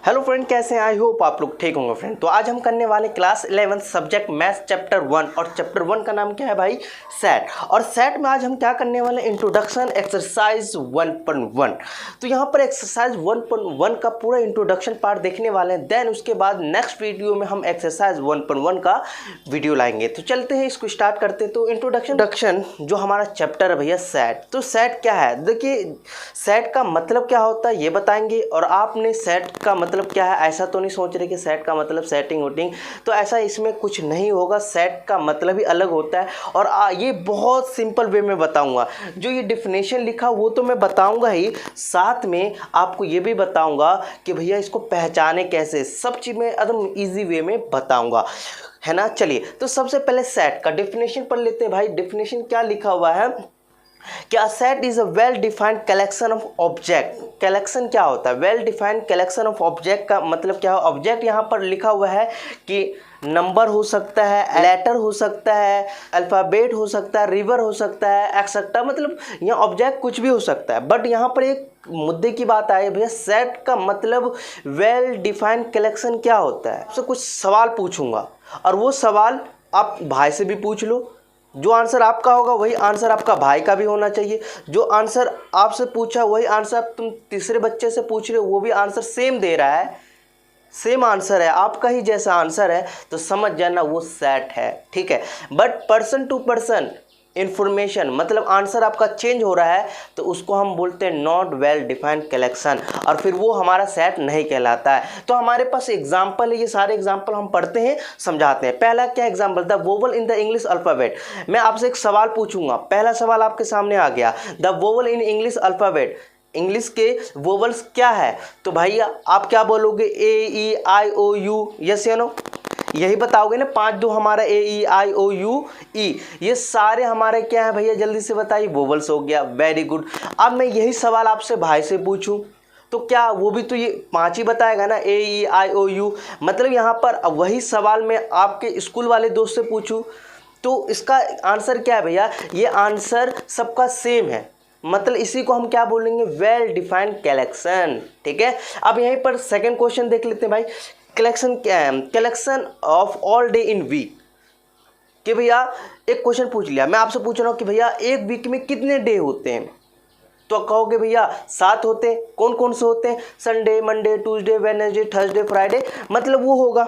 Hello friend, कैसे हैं? I hope आप लोग ठीक होंगे फ्रेंड। तो आज हम करने वाले क्लास 11 सब्जेक्ट मैथ्स चैप्टर 1 और चैप्टर 1 का नाम क्या है भाई? सेट। और सेट में आज हम क्या करने वाले हैं? Introduction exercise 1.1। तो यहाँ पर एक्सरसाइज 1.1 का पूरा इंट्रोडक्शन पार्ट देखने वाले हैं। देन उसके बाद नेक्स्ट वीडियो में हम एक्सरसाइज 1.1 का वीडियो लाएंगे। तो चलते हैं, इसको स्टार्ट करते हैं। तो इंट्रोडक्शन जो हमारा चैप्टर है भैया सेट। तो सेट क्या है? देखिए, सेट का मतलब क्या होता है ये बताएंगे। और आपने सेट का मतलब क्या है ऐसा तो नहीं सोच रहे कि सेट का मतलब सेटिंग वोटिंग, तो ऐसा इसमें कुछ नहीं होगा। सेट का मतलब ही अलग होता है। और ये बहुत सिंपल वे में बताऊंगा। जो ये डिफिनेशन लिखा वो तो मैं बताऊंगा ही, साथ में आपको ये भी बताऊंगा कि भैया इसको पहचाने कैसे। सब चीज़ में एकदम ईजी वे में बताऊंगा, है ना। चलिए, तो सबसे पहले सेट का डिफिनेशन पढ़ लेते हैं भाई। डिफिनेशन क्या लिखा हुआ है कि a set is a well defined collection of object. Collection क्या होता है? Well defined collection of object का मतलब क्या है? ऑब्जेक्ट यहाँ पर लिखा हुआ है कि नंबर हो सकता है, लेटर हो सकता है, अल्फ़ाबेट हो सकता है, रिवर हो सकता है, एक्सेट्रा। मतलब यहाँ ऑब्जेक्ट कुछ भी हो सकता है। बट यहाँ पर एक मुद्दे की बात आई भैया, सेट का मतलब वेल डिफाइंड कलेक्शन क्या होता है। उससे कुछ सवाल पूछूंगा और वो सवाल आप भाई से भी पूछ लो। जो आंसर आपका होगा वही आंसर आपका भाई का भी होना चाहिए। जो आंसर आपसे पूछा वही आंसर तुम तीसरे बच्चे से पूछ रहे हो, वो भी आंसर सेम दे रहा है, सेम आंसर है, आपका ही जैसा आंसर है, तो समझ जाना वो सेट है, ठीक है। But person to person information मतलब आंसर आपका चेंज हो रहा है, तो उसको हम बोलते हैं नॉट वेल डिफाइंड कलेक्शन, और फिर वो हमारा सेट नहीं कहलाता है। तो हमारे पास एग्जाम्पल है, ये सारे एग्जाम्पल हम पढ़ते हैं, समझाते हैं। पहला क्या example? The vowel in the English alphabet. मैं आपसे एक सवाल पूछूंगा, पहला सवाल आपके सामने आ गया, the vowel in English alphabet. English के वोवल्स क्या है? तो भैया आप क्या बोलोगे? ए ई आई ओ यू, यस या नो? यही बताओगे ना। 5 2 हमारा ए ई आई ओ यू ई, ये सारे हमारे क्या है भैया? जल्दी से बताइए। वोवल्स हो गया, वेरी गुड। अब मैं यही सवाल आपसे भाई से पूछूं तो क्या वो भी तो ये 5 ही बताएगा ना, ए ई आई ओ यू। मतलब यहाँ पर वही सवाल मैं आपके स्कूल वाले दोस्त से पूछूं तो इसका आंसर क्या है भैया? ये आंसर सबका सेम है। मतलब इसी को हम क्या बोलेंगे? वेल डिफाइंड कलेक्शन, ठीक है। अब यहीं पर सेकंड क्वेश्चन देख लेते हैं भाई। कलेक्शन क्या है? Collection of all day in week. कि भैया एक क्वेश्चन पूछ लिया, मैं आपसे पूछ रहा हूँ कि भैया एक वीक में कितने डे होते हैं? तो कहोगे भैया 7 होते हैं। कौन कौन से होते हैं? Sunday, Monday, Tuesday, Wednesday, Thursday, Friday, मतलब वो होगा,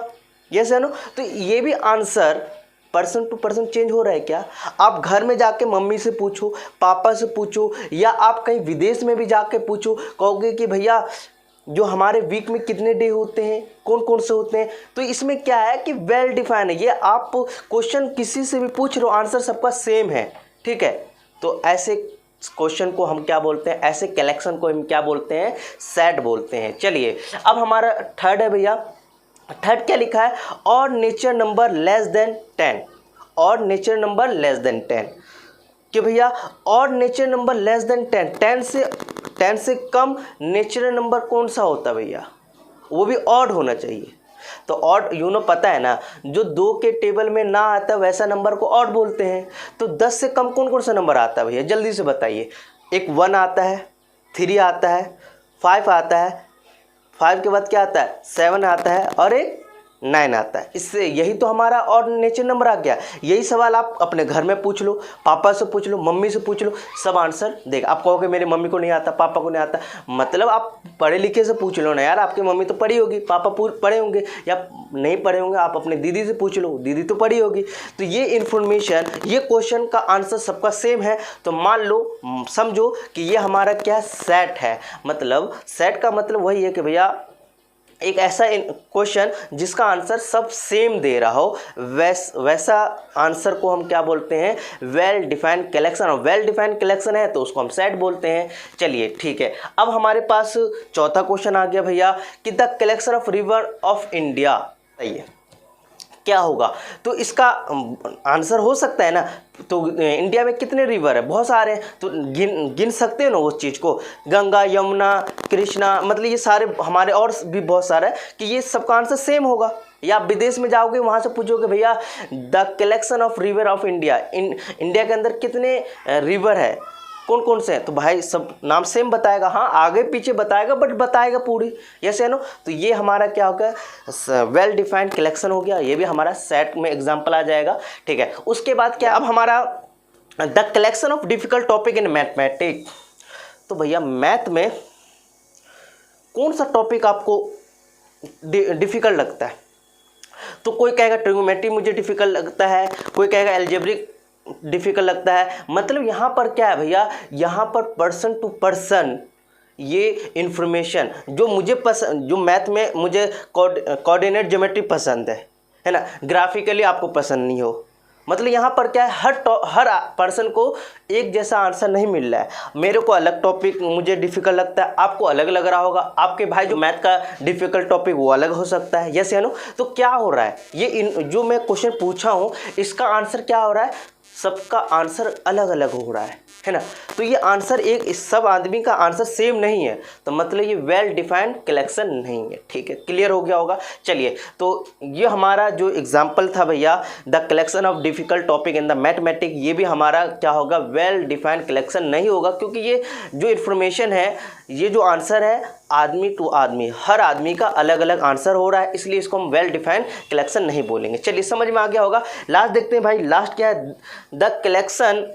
यस है नो। तो ये भी answer person to person change हो रहा है क्या? आप घर में जाके मम्मी से पूछो, पापा से पूछो, या आप कहीं विदेश में भी जाके पूछो, कहोगे कि भैया जो हमारे वीक में कितने डे होते हैं, कौन कौन से होते हैं। तो इसमें क्या है कि वेल डिफाइन है। ये आप क्वेश्चन किसी से भी पूछ रहे हो, आंसर सबका सेम है, ठीक है। तो ऐसे क्वेश्चन को हम क्या बोलते हैं? ऐसे कलेक्शन को हम क्या बोलते हैं? सेट बोलते हैं। चलिए, अब हमारा थर्ड है भैया। थर्ड क्या लिखा है? और नेचर नंबर लेस देन 10। और नेचर नंबर लेस देन 10 कि भैया और नेचर नंबर लेस देन 10, 10 से कम नेचुरल नंबर कौन सा होता है भैया? वो भी ऑड होना चाहिए। तो ऑड पता है ना, जो 2 के टेबल में ना आता वैसा नंबर को ऑड बोलते हैं। तो 10 से कम कौन कौन सा नंबर आता है भैया? जल्दी से बताइए। एक 1 आता है, 3 आता है, 5 आता है, 5 के बाद क्या आता है? 7 आता है, और एक 9 आता है। इससे यही तो हमारा और नेचर नंबर आ गया। यही सवाल आप अपने घर में पूछ लो, पापा से पूछ लो, मम्मी से पूछ लो, सब आंसर देगा। आप कहोगे मेरी मम्मी को नहीं आता, पापा को नहीं आता, मतलब आप पढ़े लिखे से पूछ लो ना यार। आपकी मम्मी तो पढ़ी होगी, पापा पढ़े होंगे, या नहीं पढ़े होंगे, आप अपने दीदी से पूछ लो, दीदी तो पढ़ी होगी। तो ये इन्फॉर्मेशन, ये क्वेश्चन का आंसर सबका सेम है। तो मान लो, समझो कि ये हमारा क्या सेट है। मतलब सेट का मतलब वही है कि भैया एक ऐसा क्वेश्चन जिसका आंसर सब सेम दे रहा हो, वैसा आंसर को हम क्या बोलते हैं? Well defined collection. और वेल डिफाइंड कलेक्शन है तो उसको हम सेट बोलते हैं। चलिए ठीक है, अब हमारे पास चौथा क्वेश्चन आ गया भैया कि the collection of river of India. सही है, क्या होगा? तो इसका आंसर हो सकता है ना, तो इंडिया में कितने रिवर है? बहुत सारे हैं। तो गिन सकते हैं ना उस चीज़ को, गंगा, यमुना, कृष्णा, मतलब ये सारे हमारे और भी बहुत सारा है, कि ये सबका आंसर सेम होगा। या आप विदेश में जाओगे, वहाँ से पूछोगे भैया the collection of river of India, India के अंदर कितने रिवर है? कौन कौन से हैं? तो भाई सब नाम सेम बताएगा, हाँ आगे पीछे बताएगा बट बताएगा पूरी, यस या नो। तो ये हमारा क्या होगा, वेल डिफाइंड कलेक्शन हो गया, ये भी हमारा सेट में एग्जाम्पल आ जाएगा, ठीक है। उसके बाद क्या, अब हमारा the collection of difficult topic in mathematics. तो भैया मैथ में कौन सा टॉपिक आपको डिफिकल्ट लगता है? तो कोई कहेगा ट्रिग्नोमेट्री मुझे डिफिकल्ट लगता है, कोई कहेगा अलजेब्रिक डिफिकल्ट लगता है। मतलब यहाँ पर क्या है भैया, यहाँ पर पर्सन टू पर्सन ये इन्फॉर्मेशन जो मुझे पसंद, जो मैथ में मुझे कोऑर्डिनेट ज्योमेट्री पसंद है ना, ग्राफिकली आपको पसंद नहीं हो, मतलब यहाँ पर क्या है, हर पर्सन को एक जैसा आंसर नहीं मिल रहा है। मेरे को अलग टॉपिक मुझे डिफिकल्ट लगता है, आपको अलग लग रहा होगा, आपके भाई जो मैथ का डिफिकल्ट टॉपिक वो अलग हो सकता है, यस या नो। तो क्या हो रहा है, ये जो मैं क्वेश्चन पूछा हूँ इसका आंसर क्या हो रहा है, सबका आंसर अलग अलग हो रहा है ना। तो ये आंसर एक सब आदमी का आंसर सेम नहीं है, तो मतलब ये वेल डिफाइंड कलेक्शन नहीं है, ठीक है, क्लियर हो गया होगा। चलिए, तो ये हमारा जो एग्जांपल था भैया, the collection of difficult topic in the mathematics, ये भी हमारा क्या होगा, वेल डिफाइंड कलेक्शन नहीं होगा, क्योंकि ये जो इन्फॉर्मेशन है, ये जो आंसर है आदमी टू आदमी, हर आदमी का अलग अलग आंसर हो रहा है, इसलिए इसको हम वेल डिफाइंड कलेक्शन नहीं बोलेंगे। चलिए समझ में आ गया होगा। लास्ट देखते हैं भाई, लास्ट क्या है, the collection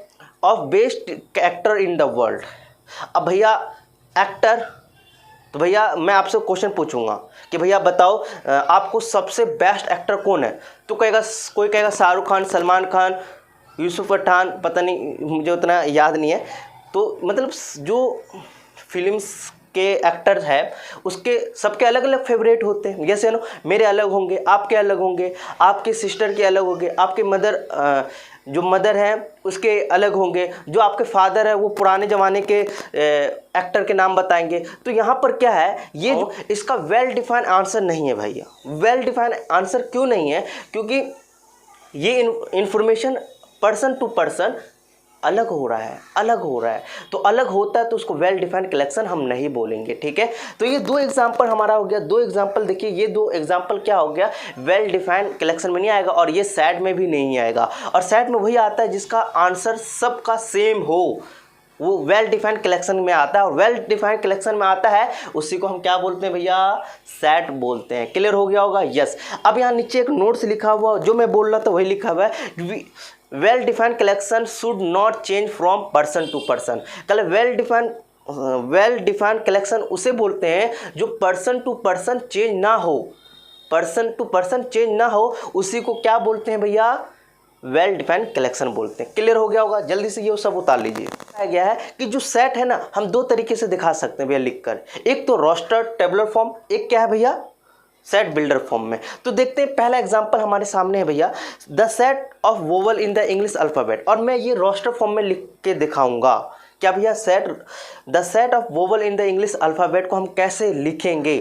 of best actor in the world. अब भैया एक्टर, तो भैया मैं आपसे क्वेश्चन पूछूंगा कि भैया बताओ आपको सबसे बेस्ट एक्टर कौन है? तो कहेगा, कोई कहेगा शाहरुख खान, सलमान खान, यूसुफ पठान, पता नहीं मुझे उतना याद नहीं है। तो मतलब जो फिल्म्स के एक्टर्स है उसके सबके अलग अलग फेवरेट होते हैं, जैसे नो मेरे अलग होंगे, आपके अलग होंगे, आपके सिस्टर के अलग होंगे, आपके मदर जो मदर है उसके अलग होंगे, जो आपके फादर है वो पुराने ज़माने के एक्टर के नाम बताएंगे। तो यहाँ पर क्या है, ये इसका वेल डिफाइंड आंसर नहीं है भैया। वेल डिफाइंड आंसर क्यों नहीं है? क्योंकि ये इन्फॉर्मेशन पर्सन टू पर्सन अलग हो रहा है, तो अलग होता है तो उसको वेल डिफाइंड कलेक्शन हम नहीं बोलेंगे, ठीक है। तो ये दो एग्जांपल हमारा हो गया, दो एग्जांपल देखिए, ये दो एग्जांपल क्या हो गया, वेल डिफाइंड कलेक्शन में नहीं आएगा, और ये सेट में भी नहीं आएगा। और सेट में वही आता है जिसका आंसर सबका सेम हो, वो वेल डिफाइंड कलेक्शन में आता है, और वेल डिफाइंड कलेक्शन में आता है उसी को हम क्या बोलते हैं भैया, सेट बोलते हैं। क्लियर हो गया होगा, यस। अब यहाँ नीचे एक नोट्स लिखा हुआ, जो मैं बोल रहा था वही लिखा हुआ है, well defined collection should not change from person to person. कल वेल डिफाइंड कलेक्शन उसे बोलते हैं जो पर्सन टू पर्सन चेंज ना हो, पर्सन टू पर्सन चेंज ना हो, उसी को क्या बोलते हैं भैया, वेल डिफाइंड कलेक्शन बोलते हैं। क्लियर हो गया होगा, जल्दी से ये सब उतार लीजिए। बताया गया है कि जो सेट है ना, हम दो तरीके से दिखा सकते हैं भैया लिखकर, एक तो रोस्टर टेबुलर फॉर्म, एक क्या है भैया, सेट बिल्डर फॉर्म में। तो देखते हैं, पहला एग्जांपल हमारे सामने है भैया, the set of vowel in the English alphabet, और मैं ये रोस्टर फॉर्म में लिख के दिखाऊंगा। क्या भैया, the set of vowel in the English alphabet को हम कैसे लिखेंगे?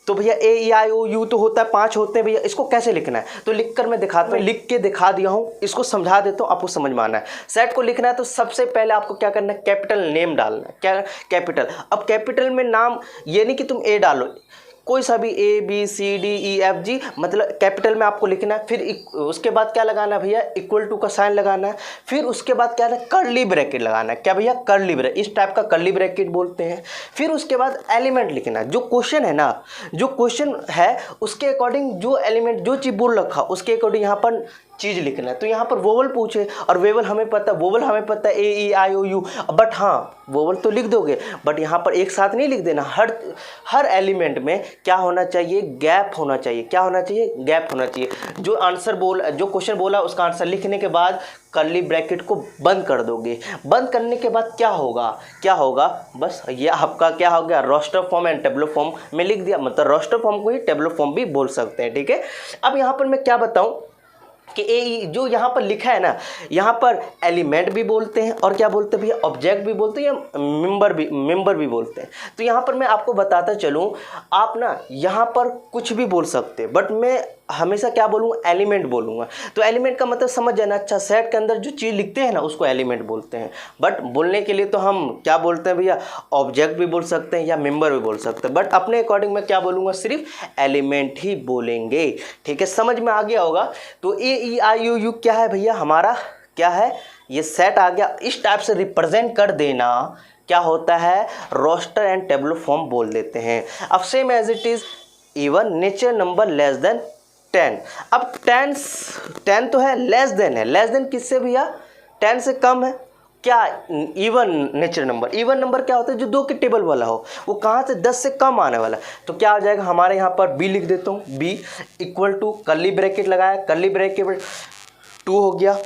तो भैया ए ई आई ओ यू तो होता है, 5 होते हैं भैया, इसको कैसे लिखना है? तो लिखकर मैं दिखाता हूँ, लिख के दिखा दिया हूँ, इसको समझा देता हूँ, आपको समझ में आना है। सेट को लिखना है तो सबसे पहले आपको क्या करना है, कैपिटल नेम डालना है। क्या कैपिटल? अब कैपिटल में नाम ये नहीं कि तुम ए डालो, कोई सा भी A B C D E F G, मतलब कैपिटल में आपको लिखना है। फिर उसके बाद क्या लगाना है भैया, इक्वल टू का साइन लगाना है। फिर उसके बाद क्या है, कर्ली ब्रैकेट लगाना है। क्या भैया, कर्ली ब्रैकेट, इस टाइप का कर्ली ब्रैकेट बोलते हैं। फिर उसके बाद एलिमेंट लिखना है, जो क्वेश्चन है ना, जो क्वेश्चन है उसके अकॉर्डिंग जो एलिमेंट, जो चीज़ बोल रखा उसके अकॉर्डिंग यहाँ पर चीज़ लिखना है। तो यहाँ पर वोवल पूछे, और वोवल हमें पता है ए ई आई ओ यू, बट हाँ वोवल तो लिख दोगे, बट यहाँ पर एक साथ नहीं लिख देना। हर एलिमेंट में क्या होना चाहिए, गैप होना चाहिए। क्या होना चाहिए, गैप होना चाहिए। जो क्वेश्चन बोला उसका आंसर लिखने के बाद कर्ली ब्रैकेट को बंद कर दोगे। बंद करने के बाद क्या होगा, बस ये आपका क्या हो गया, roster form and tabular form में लिख दिया। मतलब रोस्टर फॉर्म को ही टेबुलर फॉर्म भी बोल सकते हैं, ठीक है। अब यहाँ पर मैं क्या बताऊँ कि ए जो यहाँ पर लिखा है ना, यहाँ पर एलिमेंट भी बोलते हैं, और क्या बोलते हैं भैया, ऑब्जेक्ट भी बोलते हैं, या मेंबर भी बोलते हैं। तो यहाँ पर मैं आपको बताता चलूँ, आप ना यहाँ पर कुछ भी बोल सकते हैं, बट मैं हमेशा क्या बोलूँगा, एलिमेंट बोलूँगा। तो एलिमेंट का मतलब समझ जाना। अच्छा, सेट के अंदर जो चीज़ लिखते हैं ना उसको एलिमेंट बोलते हैं, बट बोलने के लिए तो हम क्या बोलते हैं भैया, ऑब्जेक्ट भी बोल सकते हैं या मेंबर भी बोल सकते हैं, बट अपने अकॉर्डिंग मैं क्या बोलूँगा, सिर्फ एलिमेंट ही बोलेंगे, ठीक है। समझ में आ गया होगा। तो ए ई आई ओ यू क्या है भैया, हमारा क्या है, ये सेट आ गया, इस टाइप से रिप्रेजेंट कर देना क्या होता है, रोस्टर एंड टेबुलर फॉर्म बोल देते हैं। अब same as it is even nature number less than 10। अब 10 तो है, लेस देन है, लेस देन किससे भैया, 10 से कम है, क्या, even nature number. Even number क्या होता है, जो 2 के टेबल वाला हो, वो कहाँ से 10 से कम आने वाला। तो क्या हो जाएगा हमारे यहाँ पर, बी लिख देता हूँ, B equal to curly bracket लगाया, कर्ली ब्रैकेट 2 हो गया,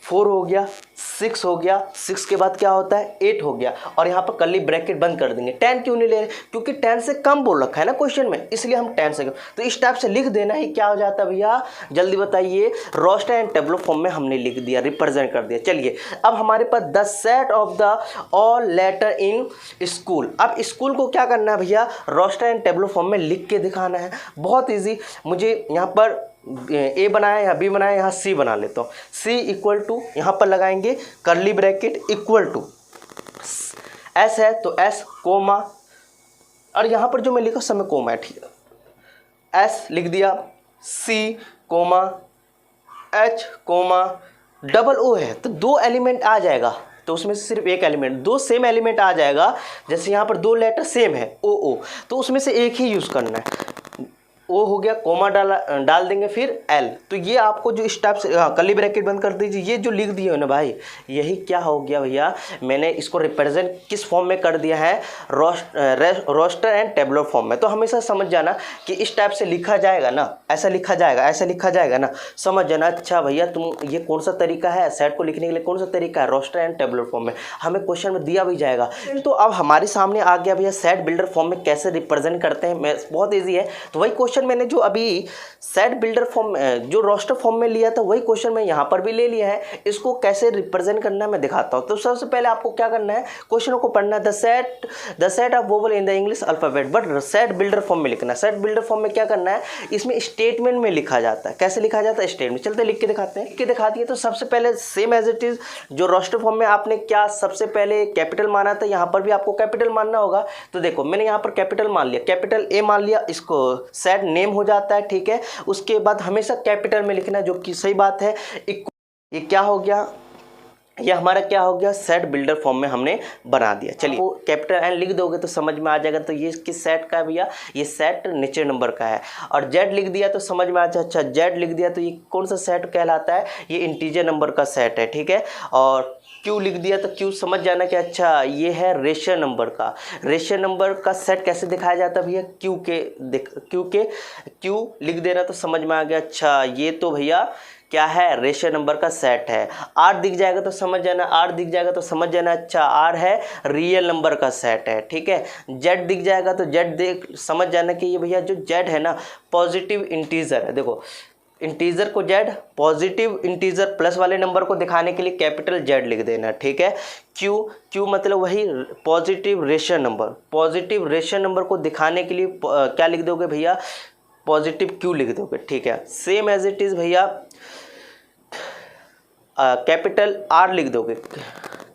4 हो गया, 6 हो गया, 6 के बाद क्या होता है 8 हो गया, और यहाँ पर कर्ली ब्रैकेट बंद कर देंगे। 10 क्यों नहीं ले रहे, क्योंकि 10 से कम बोल रखा है ना क्वेश्चन में, इसलिए हम 10 से कम। तो इस टाइप से लिख देना ही क्या हो जाता है भैया, जल्दी बताइए, रोस्टर एंड टेबुलर फॉर्म में हमने लिख दिया, रिप्रेजेंट कर दिया। चलिए अब हमारे पास the set of the all letter in school. अब स्कूल को क्या करना है भैया, रोस्टर एंड टेबुलर फॉर्म में लिख के दिखाना है। बहुत ईजी, मुझे यहाँ पर ए बनाया, यहाँ बी बनाया, यहाँ सी बना लेता हूँ। सी इक्वल टू, यहाँ पर लगाएंगे curly bracket, equal to S है तो एस कोमा, और यहाँ पर जो मैं लिखा सब में कोमा है, ठीक है, एस लिख दिया, C comma, H comma, double O है तो 2 एलिमेंट आ जाएगा, तो उसमें से सिर्फ एक एलिमेंट, 2 सेम एलिमेंट आ जाएगा। जैसे यहाँ पर 2 लेटर सेम है, ओ ओ, तो उसमें से एक ही यूज़ करना है, ओ हो गया, कोमा डाल देंगे, फिर एल। तो ये आपको जो इस टाइप से, कर्ली ब्रैकेट बंद कर दीजिए, ये जो लिख दिए हो ना भाई, यही क्या हो गया भैया, मैंने इसको रिप्रेजेंट किस फॉर्म में कर दिया है, रोस्टर एंड टेबुलर फॉर्म में। तो हमेशा समझ जाना कि इस टाइप से लिखा जाएगा ना, ऐसा लिखा जाएगा, ऐसा लिखा जाएगा ना, समझ जाना अच्छा भैया तुम ये कौन सा तरीका है सेट को लिखने के लिए, कौन सा तरीका है, रोस्टर एंड टेबुलर फॉर्म में, हमें क्वेश्चन में दिया भी जाएगा। तो अब हमारे सामने आ गया भैया सेट बिल्डर फॉर्म में कैसे रिप्रेजेंट करते हैं, बहुत ईजी है। तो वही क्वेश्चन मैंने जो अभी सेट बिल्डर फॉर्म जो रोस्टर फॉर्म में लिया था, वही क्वेश्चन मैं यहाँ पर भी ले लिया है। इसको कैसे रिप्रेजेंट करना है मैं दिखाता हूँ। तो सबसे पहले आपको क्या करना है, क्वेश्चनों को पढ़ना है, the set of vowel in the English alphabet, but set builder form में लिखना है। सेट बिल्डर फॉर्म में क्या करना है, इसमें स्टेटमेंट में लिखा जाता है। कैसे लिखा जाता है, स्टेटमेंट। चलते लिख के दिखाते हैं, लिख के दिखा दिए। तो सबसे पहले सेम एज इट इज जो रोस्टर फॉर्म में आपने क्या सबसे पहले कैपिटल माना था, यहाँ पर भी आपको कैपिटल मानना होगा। तो देखो मैंने यहाँ पर कैपिटल मान लिया, कैपिटल ए मान लिया, इसको सेट नेम हो जाता है, ठीक है। उसके बाद हमेशा कैपिटल में लिखना है, जो कि सही बात है। ये क्या हो गया, ये हमारा क्या हो गया, सेट बिल्डर फॉर्म में हमने बना दिया। चलिए वो कैपिटल एन लिख दोगे तो समझ में आ जाएगा। तो ये किस सेट का है भैया, ये सेट नेचर नंबर का है। और जेड लिख दिया तो समझ में आ जाए, अच्छा जेड लिख दिया तो ये कौन सा सेट कहलाता है, ये इंटीजर नंबर का सेट है, ठीक है। और क्यू लिख दिया तो क्यू समझ जाना कि अच्छा ये है रेशियल नंबर का। रेशियल नंबर का सेट कैसे दिखाया जाता है भैया, क्यू लिख देना तो समझ में आ गया, अच्छा ये तो भैया क्या है, रेशियल नंबर का सेट है। आर दिख जाएगा तो समझ जाना, आर दिख जाएगा तो समझ जाना, अच्छा आर है रियल नंबर का सेट है, ठीक है। जेड दिख जाएगा तो जेड देख समझ जाना कि ये भैया जो जेड है ना पॉजिटिव इंटीजर है। देखो इंटीजर को जेड, पॉजिटिव इंटीजर प्लस वाले नंबर को दिखाने के लिए कैपिटल जेड लिख देना, ठीक है। क्यू मतलब वही positive racial number, positive racial number को दिखाने के लिए क्या लिख दोगे भैया, पॉजिटिव क्यू लिख दोगे, ठीक है। सेम एज इट इज भैया कैपिटल आर लिख दोगे,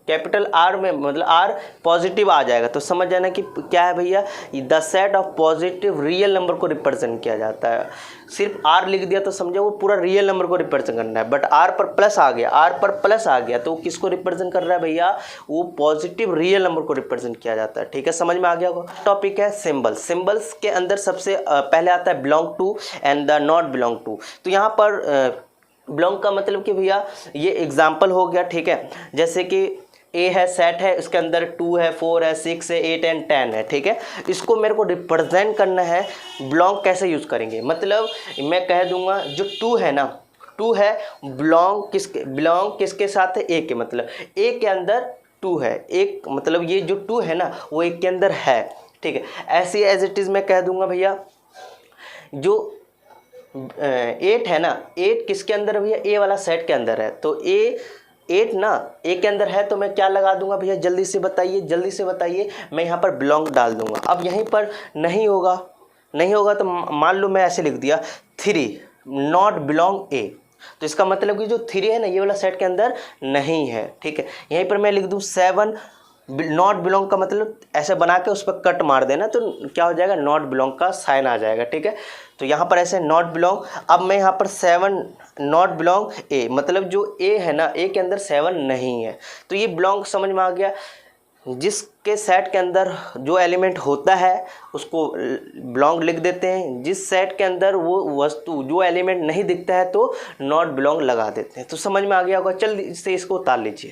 कैपिटल आर में मतलब आर पॉजिटिव आ जाएगा तो समझ जाना कि क्या है भैया, the set of positive real number को रिप्रेजेंट किया जाता है। सिर्फ आर लिख दिया तो समझो वो पूरा रियल नंबर को रिप्रेजेंट करना है, बट आर पर प्लस आ गया, आर पर प्लस आ गया तो किसको रिप्रेजेंट कर रहा है भैया, वो पॉजिटिव रियल नंबर को रिप्रेजेंट किया जाता है, ठीक है। समझ में आ गया होगा। टॉपिक है सिंबल। सिंबल्स के अंदर सबसे पहले आता है belong to and the not belong to. तो यहाँ पर बिलोंग का मतलब कि भैया ये एग्जाम्पल हो गया, ठीक है। जैसे कि ए है सेट है, उसके अंदर 2 है, 4 है, 6 है, 8 एंड 10 है, ठीक है। इसको मेरे को रिप्रेजेंट करना है, बिलोंग कैसे यूज़ करेंगे, मतलब मैं कह दूंगा जो 2 है ना, 2 है, बिलोंग किसके साथ है, ए के, मतलब ए के अंदर 2 है, एक मतलब ये जो 2 है ना वो एक के अंदर है, ठीक है। ऐसे एज इट इज़ मैं कह दूंगा भैया जो 8 है ना, 8 किसके अंदर है भैया, ए वाला सेट के अंदर है। तो 8 ना ए के अंदर है तो मैं क्या लगा दूंगा भैया, जल्दी से बताइए, मैं यहाँ पर बिलोंग डाल दूंगा। अब यहीं पर नहीं होगा तो मान लो मैं ऐसे लिख दिया 3 नॉट बिलोंग ए, तो इसका मतलब कि जो 3 है ना ये वाला सेट के अंदर नहीं है, ठीक है। यहीं पर मैं लिख दूँ 7 नॉट बिलोंग का मतलब ऐसे बना के उस पर कट मार देना तो क्या हो जाएगा, नॉट बिलोंग का साइन आ जाएगा। ठीक है, तो यहाँ पर ऐसे नॉट बिलोंग। अब मैं यहाँ पर 7 नॉट बिलोंग ए, मतलब जो ए है ना, ए के अंदर 7 नहीं है, तो ये बिलोंग समझ में आ गया। जिसके सेट के अंदर जो एलिमेंट होता है उसको बिलोंग लिख देते हैं, जिस सेट के अंदर वो वस्तु जो एलिमेंट नहीं दिखता है तो नॉट बिलोंग लगा देते हैं। तो समझ में आ गया होगा। जल्दी से इसको उतार लीजिए।